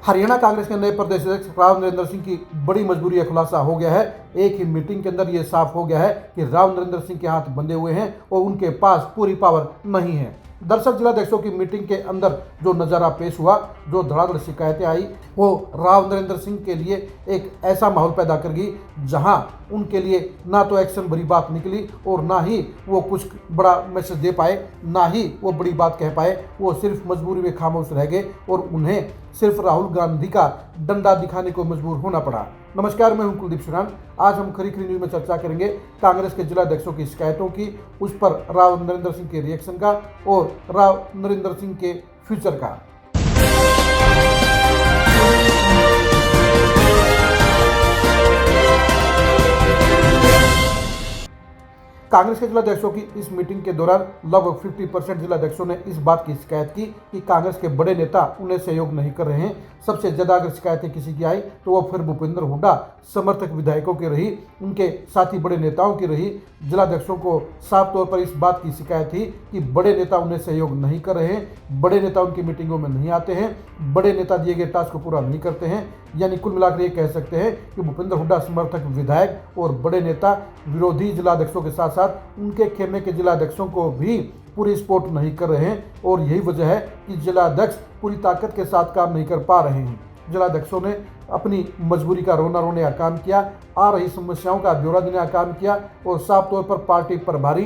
हरियाणा कांग्रेस के नए प्रदेश अध्यक्ष राव नरेंद्र सिंह की बड़ी मजबूरी का खुलासा हो गया है। एक ही मीटिंग के अंदर यह साफ हो गया है कि राव नरेंद्र सिंह के हाथ बंधे हुए हैं और उनके पास पूरी पावर नहीं है। दरअसल जिलाध्यक्षों की मीटिंग के अंदर जो नज़ारा पेश हुआ, जो धड़ाधड़ शिकायतें आई, वो राव नरेंद्र सिंह के लिए एक ऐसा माहौल पैदा कर गई जहां उनके लिए ना तो एक्शन भरी बात निकली और ना ही वो कुछ बड़ा मैसेज दे पाए, ना ही वो बड़ी बात कह पाए। वो सिर्फ मजबूरी में खामोश रह गए और उन्हें सिर्फ राहुल गांधी का डंडा दिखाने को मजबूर होना पड़ा। नमस्कार, मैं हूं कुलदीप सिरान। आज हम खरी न्यूज में चर्चा करेंगे कांग्रेस के जिलाध्यक्षों की शिकायतों की, उस पर राव नरेंद्र सिंह के रिएक्शन का और राव नरेंद्र सिंह के फ्यूचर का। कांग्रेस के जिलाध्यक्षों की इस मीटिंग के दौरान लगभग 50% जिलाध्यक्षों ने इस बात की शिकायत की कि कांग्रेस के बड़े नेता उन्हें सहयोग नहीं कर रहे हैं। सबसे ज्यादा अगर शिकायतें किसी की आई तो वो फिर भूपेंद्र हुड्डा समर्थक विधायकों की रही, उनके साथी बड़े नेताओं की रही। जिलाध्यक्षों को साफ तौर पर इस बात की शिकायत थी कि बड़े नेता उन्हें सहयोग नहीं कर रहे हैं, बड़े नेता उनकी मीटिंगों में नहीं आते हैं, बड़े नेता दिए गए टास्क को पूरा नहीं करते हैं। यानी कुल मिलाकर ये कह सकते हैं कि भूपेंद्र हुड्डा समर्थक विधायक और बड़े नेता विरोधी जिलाध्यक्षों के साथ साथ उनके खेमे के जिलाध्यक्षों को भी पूरी सपोर्ट नहीं कर रहे हैं। और यही वजह है कि जिलाध्यक्ष पूरी ताकत के साथ काम नहीं कर पा रहे हैं। जिलाध्यक्षों ने अपनी मजबूरी का रोने का काम किया, आ रही समस्याओं का ब्यौरा देने का काम किया और साफ तौर पर पार्टी प्रभारी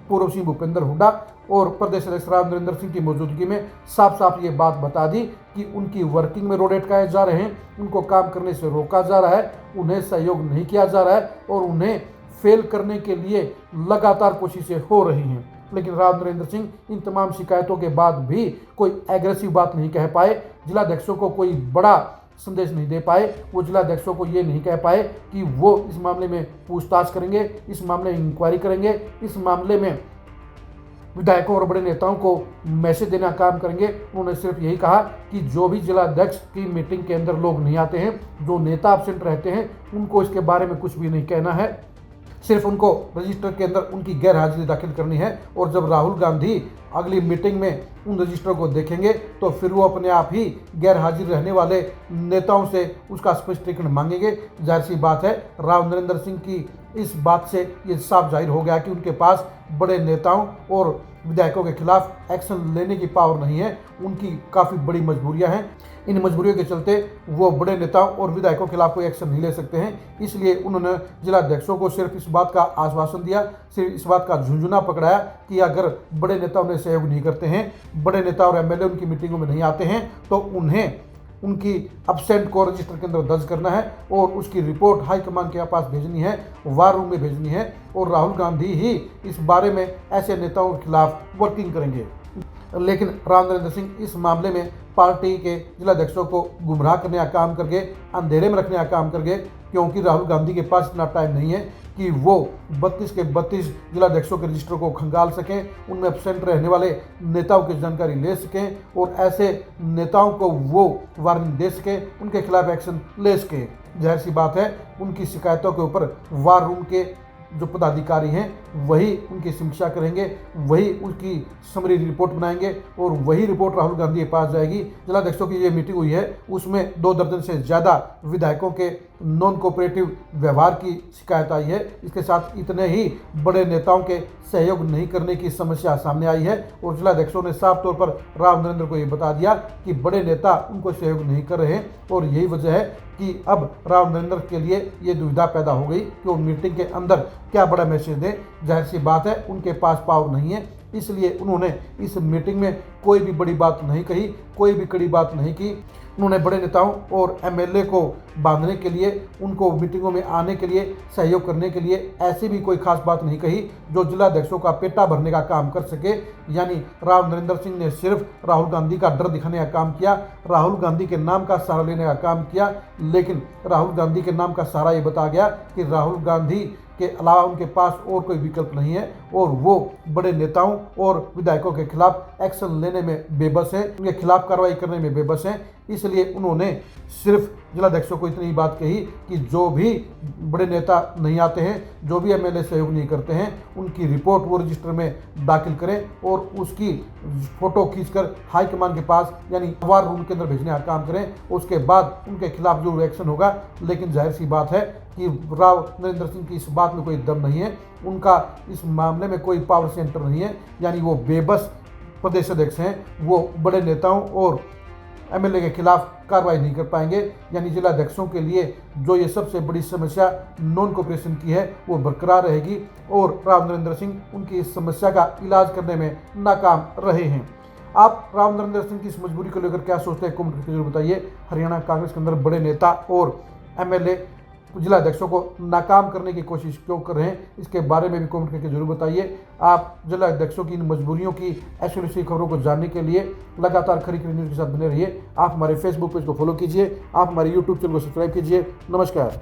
पूर्व सिंह भूपेंद्र हुड्डा और प्रदेश अध्यक्ष राव नरेंद्र सिंह की मौजूदगी में साफ साफ ये बात बता दी कि उनकी वर्किंग में रोड अटकाए जा रहे हैं, उनको काम करने से रोका जा रहा है, उन्हें सहयोग नहीं किया जा रहा है और उन्हें फेल करने के लिए लगातार कोशिशें हो रही हैं। लेकिन राव नरेंद्र सिंह इन तमाम शिकायतों के बाद भी कोई एग्रेसिव बात नहीं कह पाए, जिलाध्यक्षों को कोई बड़ा संदेश नहीं दे पाए। वो जिलाध्यक्षों को ये नहीं कह पाए कि वो इस मामले में पूछताछ करेंगे, इस मामले में इंक्वायरी करेंगे, इस मामले में विधायकों और बड़े नेताओं को मैसेज देना काम करेंगे। उन्होंने सिर्फ यही कहा कि जो भी जिलाध्यक्ष की मीटिंग के अंदर लोग नहीं आते हैं, जो नेता एब्सेंट रहते हैं, उनको इसके बारे में कुछ भी नहीं कहना है, सिर्फ उनको रजिस्टर के अंदर उनकी गैर हाजिरी दाखिल करनी है। और जब राहुल गांधी अगली मीटिंग में उन रजिस्टर को देखेंगे तो फिर वो अपने आप ही गैर हाजिर रहने वाले नेताओं से उसका स्पष्टीकरण मांगेंगे। जाहिर सी बात है, राव नरेंद्र सिंह की इस बात से ये साफ जाहिर हो गया कि उनके पास बड़े नेताओं और विधायकों के खिलाफ एक्शन लेने की पावर नहीं है। उनकी काफ़ी बड़ी मजबूरियां हैं। इन मजबूरियों के चलते वो बड़े नेताओं और विधायकों के खिलाफ कोई एक्शन नहीं ले सकते हैं। इसलिए उन्होंने जिलाध्यक्षों को सिर्फ इस बात का आश्वासन दिया, सिर्फ इस बात का झुंझुना पकड़ाया कि अगर बड़े नेता उन्हें सहयोग नहीं करते हैं, बड़े नेता और एमएलए उनकी मीटिंगों में नहीं आते हैं, तो उन्हें उनकी अब्सेंट को रजिस्टर के अंदर दर्ज करना है और उसकी रिपोर्ट हाईकमान के पास भेजनी है, वार रूम में भेजनी है। और राहुल गांधी ही इस बारे में ऐसे नेताओं के खिलाफ वर्किंग करेंगे। लेकिन राव नरेंद्र सिंह इस मामले में पार्टी के जिलाध्यक्षों को गुमराह करने का काम करके, अंधेरे में रखने का काम करके, क्योंकि राहुल गांधी के पास इतना टाइम नहीं है कि वो 32 के 32 जिलाध्यक्षों के रजिस्टर को खंगाल सकें, उनमें एब्सेंट रहने वाले नेताओं की जानकारी ले सकें और ऐसे नेताओं को वो वार्निंग दे सकें, उनके खिलाफ एक्शन ले सकें। जाहिर सी बात है, उनकी शिकायतों के ऊपर वार रूम के जो पदाधिकारी हैं वही उनकी समीक्षा करेंगे, वही उनकी समरी रिपोर्ट बनाएंगे और वही रिपोर्ट राहुल गांधी के पास जाएगी। जिलाध्यक्षों की ये मीटिंग हुई है, उसमें 2 दर्जन से ज़्यादा विधायकों के नॉन कोऑपरेटिव व्यवहार की शिकायत आई है। इसके साथ इतने ही बड़े नेताओं के सहयोग नहीं करने की समस्या सामने आई है और जिलाध्यक्षों ने साफ तौर पर राव नरेंद्र को ये बता दिया कि बड़े नेता उनको सहयोग नहीं कर रहे हैं। और यही वजह है कि अब राव नरेंद्र के लिए ये दुविधा पैदा हो गई कि वो मीटिंग के अंदर क्या बड़ा मैसेज दें। जाहिर सी बात है, उनके पास पावर नहीं है, इसलिए उन्होंने इस मीटिंग में कोई भी बड़ी बात नहीं कही, कोई भी कड़ी बात नहीं की। उन्होंने बड़े नेताओं और एमएलए को बांधने के लिए, उनको मीटिंगों में आने के लिए, सहयोग करने के लिए ऐसी भी कोई खास बात नहीं कही जो जिलाध्यक्षों का पेटा भरने का काम कर सके। यानी राव नरेंद्र सिंह ने सिर्फ राहुल गांधी का डर दिखाने का काम किया, राहुल गांधी के नाम का सहारा लेने का काम किया। लेकिन राहुल गांधी के नाम का सहारा ये बता गया कि राहुल गांधी के अलावा उनके पास और कोई विकल्प नहीं है और वो बड़े नेताओं और विधायकों के खिलाफ एक्शन लेने में बेबस है, उनके खिलाफ कार्रवाई करने में बेबस है। इसलिए उन्होंने सिर्फ जिलाध्यक्षों को इतनी बात कही कि जो भी बड़े नेता नहीं आते हैं, जो भी एमएलए सहयोग नहीं करते हैं, उनकी रिपोर्ट वो रजिस्टर में दाखिल करें और उसकी फोटो खींचकर हाईकमान के पास यानी वार रूम के अंदर भेजने का काम करें। उसके बाद उनके खिलाफ जो एक्शन होगा। लेकिन जाहिर सी बात है कि राव नरेंद्र सिंह की इस बात में कोई दम नहीं है, उनका इस मामले में कोई पावर सेंटर नहीं है, यानी वो बेबस प्रदेश अध्यक्ष हैं। वो बड़े नेताओं और एमएलए के खिलाफ कार्रवाई नहीं कर पाएंगे। यानी जिलाध्यक्षों के लिए जो ये सबसे बड़ी समस्या नॉन कोऑपरेशन की है वो बरकरार रहेगी और राव नरेंद्र सिंह उनकी इस समस्या का इलाज करने में नाकाम रहे हैं। आप राव नरेंद्र सिंह की इस मजबूरी को लेकर क्या सोचते हैं, कमेंट करके जरूर बताइए। हरियाणा कांग्रेस के अंदर बड़े नेता और एमएलए जिलाध्यक्षों को नाकाम करने की कोशिश क्यों कर रहे हैं, इसके बारे में भी कमेंट करके जरूर बताइए। आप जिलाध्यक्षों की इन मजबूरियों की एक्सक्लूसिव खबरों को जानने के लिए लगातार खरी खरी न्यूज़ के साथ बने रहिए। आप हमारे फेसबुक पेज को फॉलो कीजिए, आप हमारे यूट्यूब चैनल को सब्सक्राइब कीजिए। नमस्कार।